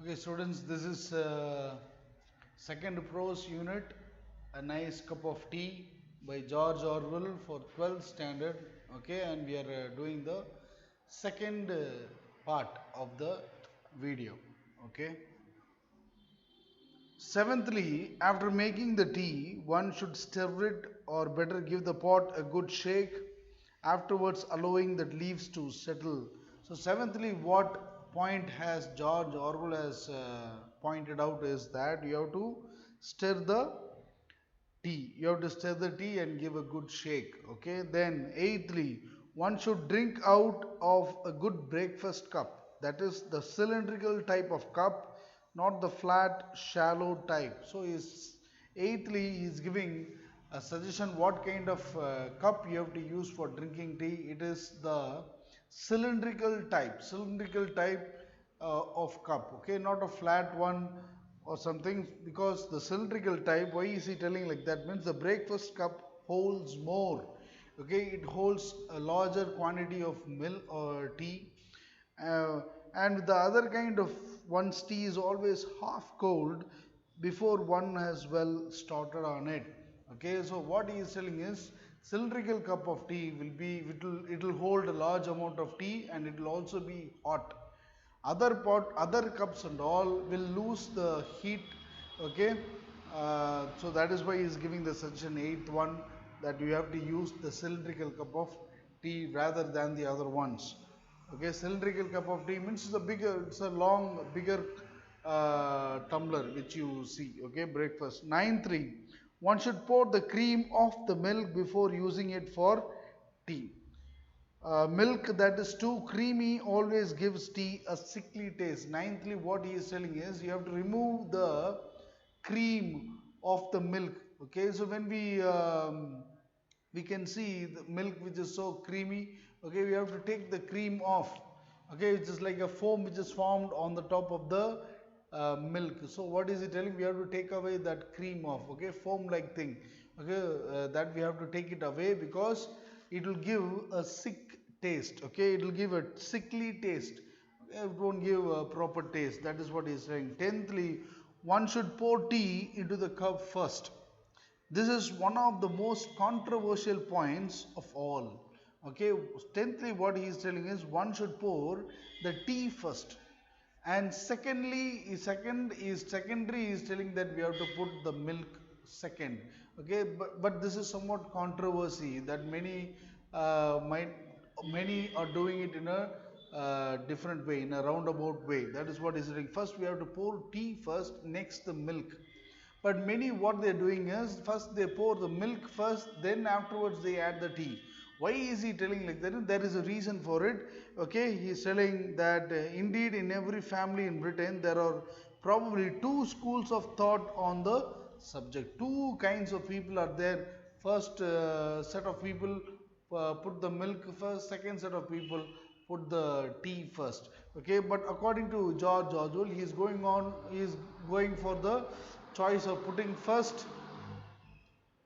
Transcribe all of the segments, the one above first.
Okay, students, this is second prose unit, A Nice Cup of Tea by George Orwell for 12th standard. Okay, and we are doing the second part of the video. Okay. Seventhly, after making the tea, one should stir it or better give the pot a good shake, afterwards allowing the leaves to settle. So, seventhly, what point has George Orwell has pointed out is that you have to stir the tea. You have to stir the tea and give a good shake. Okay. Then, eighthly, one should drink out of a good breakfast cup. That is the cylindrical type of cup, not the flat, shallow type. So, eighthly, he is giving a suggestion what kind of cup you have to use for drinking tea. It is the cylindrical type of cup. Okay, not a flat one or something, because the cylindrical type, why is he telling like that, means the breakfast cup holds more. Okay, it holds a larger quantity of milk or tea, uh, and the other kind of one's tea is always half cold before one has well started on it. Okay, so what he is telling is cylindrical cup of tea will be, it will hold a large amount of tea and it will also be hot. Other cups and all will lose the heat. Okay, so that is why he is giving the suggestion eighth one, that you have to use the cylindrical cup of tea rather than the other ones. Okay, cylindrical cup of tea means it's a long bigger tumbler which you see. Okay, breakfast. 9.3, one should pour the cream off the milk before using it for tea. Milk that is too creamy always gives tea a sickly taste. Ninthly, what he is telling is you have to remove the cream of the milk. Okay, so when we can see the milk which is so creamy. Okay, we have to take the cream off. Okay, it's just like a foam which is formed on the top of the milk. So what is he telling? We have to take away that cream off. Okay, foam like thing. Okay, that we have to take it away because it will give a sick taste. Okay, it will give a sickly taste. Okay, it won't give a proper taste. That is what he is saying. Tenthly, one should pour tea into the cup first. This is one of the most controversial points of all. Okay, tenthly, what he is telling is one should pour the tea first, and secondary is telling that we have to put the milk second. Okay, but this is somewhat controversy that many are doing it in a different way, in a roundabout way. That is what is saying. First we have to pour tea first, next the milk. But many, what they are doing is first they pour the milk first, then afterwards they add the tea. Why is he telling like that? There is a reason for it. Okay, he is telling that indeed in every family in Britain there are probably two schools of thought on the subject. Two kinds of people are there. First set of people put the milk first, second set of people put the tea first. Okay, but according to George Orwell, he is going for the choice of putting first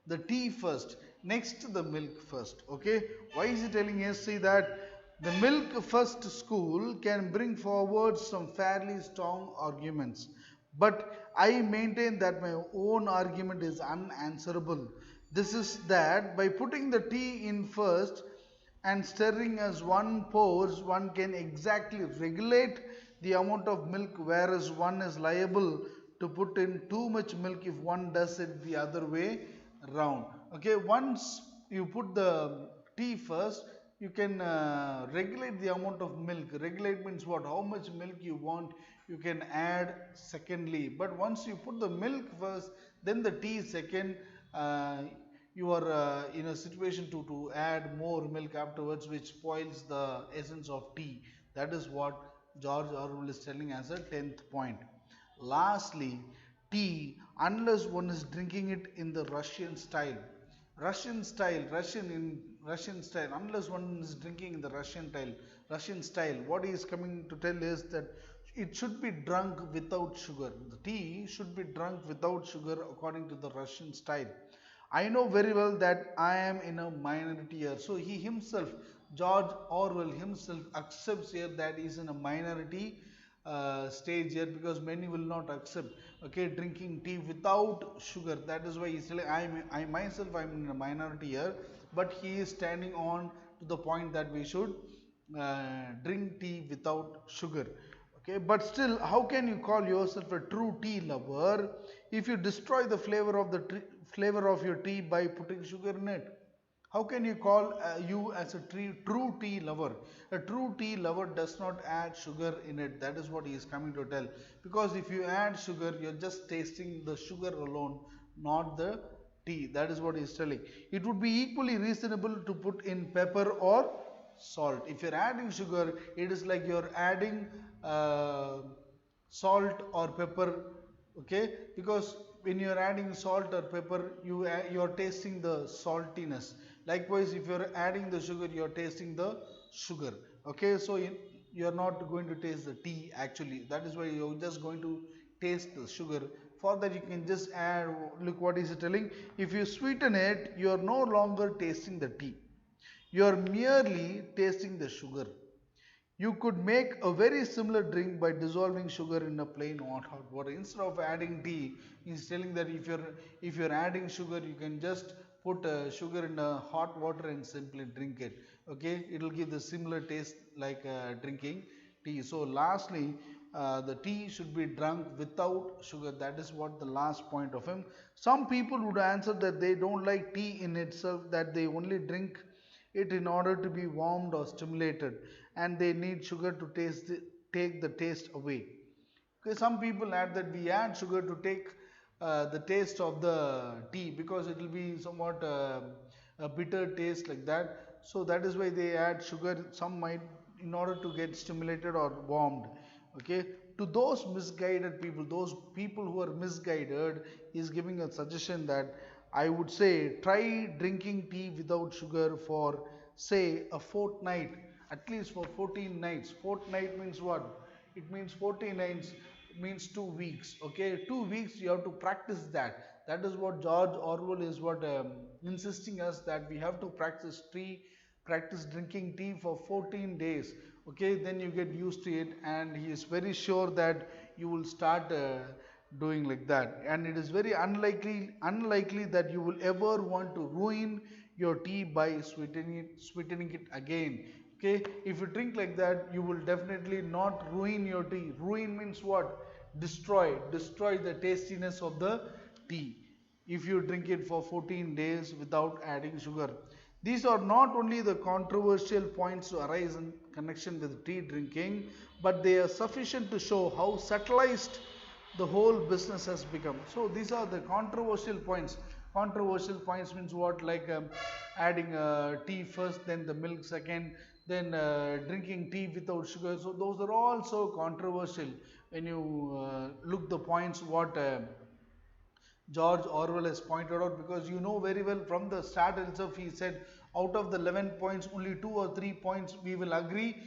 the tea first, next the milk first. Okay, why is he telling us? See that the milk first school can bring forward some fairly strong arguments, but I maintain that my own argument is unanswerable. This is that by putting the tea in first and stirring as one pours, one can exactly regulate the amount of milk, whereas one is liable to put in too much milk if one does it the other way round. Okay, once you put the tea first, you can regulate the amount of milk. Regulate means what? How much milk you want, you can add secondly. But once you put the milk first, then the tea second, you are in a situation to add more milk afterwards, which spoils the essence of tea. That is what George Orwell is telling as a 10th point. Lastly, tea, unless one is drinking it in the Russian style. Russian style, unless one is drinking in the Russian style, what he is coming to tell is that it should be drunk without sugar. The tea should be drunk without sugar according to the Russian style. I know very well that I am in a minority here. So he himself, George Orwell himself, accepts here that he is in a minority stage yet, because many will not accept, okay, drinking tea without sugar. That is why he's telling, I myself, I'm in a minority here, but he is standing on to the point that we should drink tea without sugar. Okay, but still, how can you call yourself a true tea lover if you destroy the flavor of the flavor of your tea by putting sugar in it? How can you call you as a true tea lover? A true tea lover does not add sugar in it. That is what he is coming to tell. Because if you add sugar, you're just tasting the sugar alone, not the tea. That is what he is telling. It would be equally reasonable to put in pepper or salt. If you're adding sugar, it is like you're adding salt or pepper, okay, because when you're adding salt or pepper, you're tasting the saltiness. Likewise, if you're adding the sugar, you're tasting the sugar. Okay, so you're not going to taste the tea actually. That is why you're just going to taste the sugar. For that, you can just add, look what is it telling. If you sweeten it, you're no longer tasting the tea, you're merely tasting the sugar. You could make a very similar drink by dissolving sugar in a plain hot water. Instead of adding tea, he's telling that if you're adding sugar, you can just put sugar in a hot water and simply drink it. Okay, it will give the similar taste like drinking tea. So lastly, the tea should be drunk without sugar. That is what the last point of him. Some people would answer that they don't like tea in itself, that they only drink it in order to be warmed or stimulated, and they need sugar to take the taste away. Okay, some people add that we add sugar to take the taste of the tea, because it will be somewhat a bitter taste like that. So that is why they add sugar. Some might, in order to get stimulated or warmed. Okay, to those misguided people, those people who are misguided, is giving a suggestion that I would say try drinking tea without sugar for say a fortnight, at least for 14 nights. Fortnight means what? It means 14 nights means 2 weeks. Okay, 2 weeks you have to practice that. That is what George Orwell is what insisting us, that we have to practice drinking tea for 14 days. Okay, then you get used to it, and he is very sure that you will start doing like that. And it is very unlikely that you will ever want to ruin your tea by sweetening it again. Okay, if you drink like that, you will definitely not ruin your tea. Ruin means what? Destroy the tastiness of the tea if you drink it for 14 days without adding sugar. These are not only the controversial points to arise in connection with tea drinking, but they are sufficient to show how subtilized the whole business has become. So these are the controversial points. Controversial points means what? Like adding tea first, then the milk second, then drinking tea without sugar. So those are all so controversial when you look the points what George Orwell has pointed out, because you know very well from the start itself he said out of the 11 points only 2 or 3 points we will agree,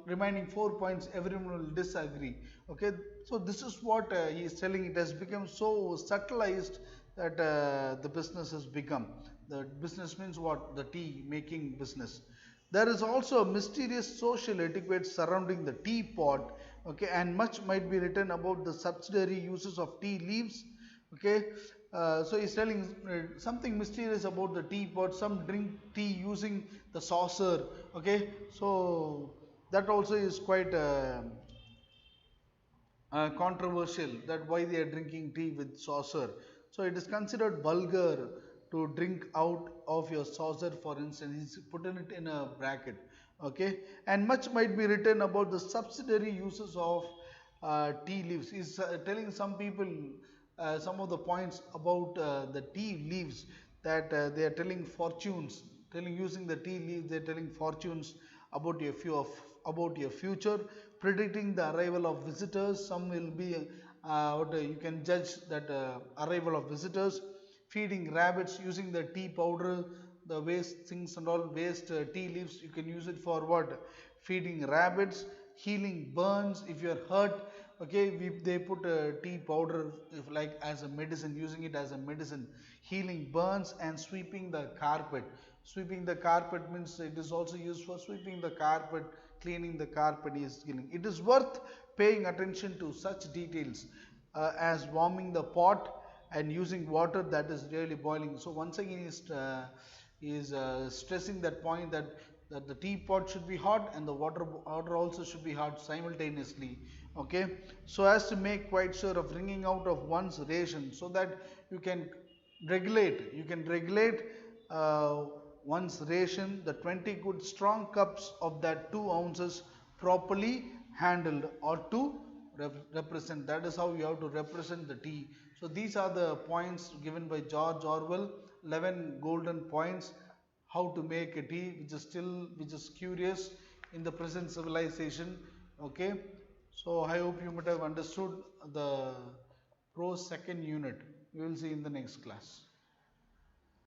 remaining 4 points everyone will disagree. Okay, so this is what he is telling. It has become so subtilized that the business has become. The business means what? The tea making business. There is also a mysterious social etiquette surrounding the teapot. Okay, and much might be written about the subsidiary uses of tea leaves. Okay, so he's telling something mysterious about the teapot. Some drink tea using the saucer. Okay, so that also is quite controversial, that why they are drinking tea with saucer. So it is considered vulgar to drink out of your saucer, for instance. He's putting it in a bracket. Okay, and much might be written about the subsidiary uses of tea leaves. He's telling some people some of the points about the tea leaves, that they are telling fortunes, telling using the tea leaves, they are telling fortunes about your about your future, predicting the arrival of visitors. Some will be you can judge that arrival of visitors, feeding rabbits using the tea powder, the waste things and all waste tea leaves, you can use it for what? Feeding rabbits, healing burns if you are hurt. Okay, they put tea powder if like as a medicine, using it as a medicine, healing burns, and sweeping the carpet. Sweeping the carpet means it is also used for sweeping the carpet, cleaning the carpet he is cleaning. It is worth paying attention to such details as warming the pot and using water that is really boiling. So once again he is stressing that point that the teapot should be hot and the water also should be hot simultaneously. Okay, so as to make quite sure of wringing out of one's ration, so that you can regulate uh, one's ration, the 20 good strong cups of that 2 ounces properly handled or to represent. That is how you have to represent the tea. So these are the points given by George Orwell, 11 golden points how to make a tea, which is curious in the present civilization. Okay, so I hope you might have understood the prose second unit. We will see in the next class.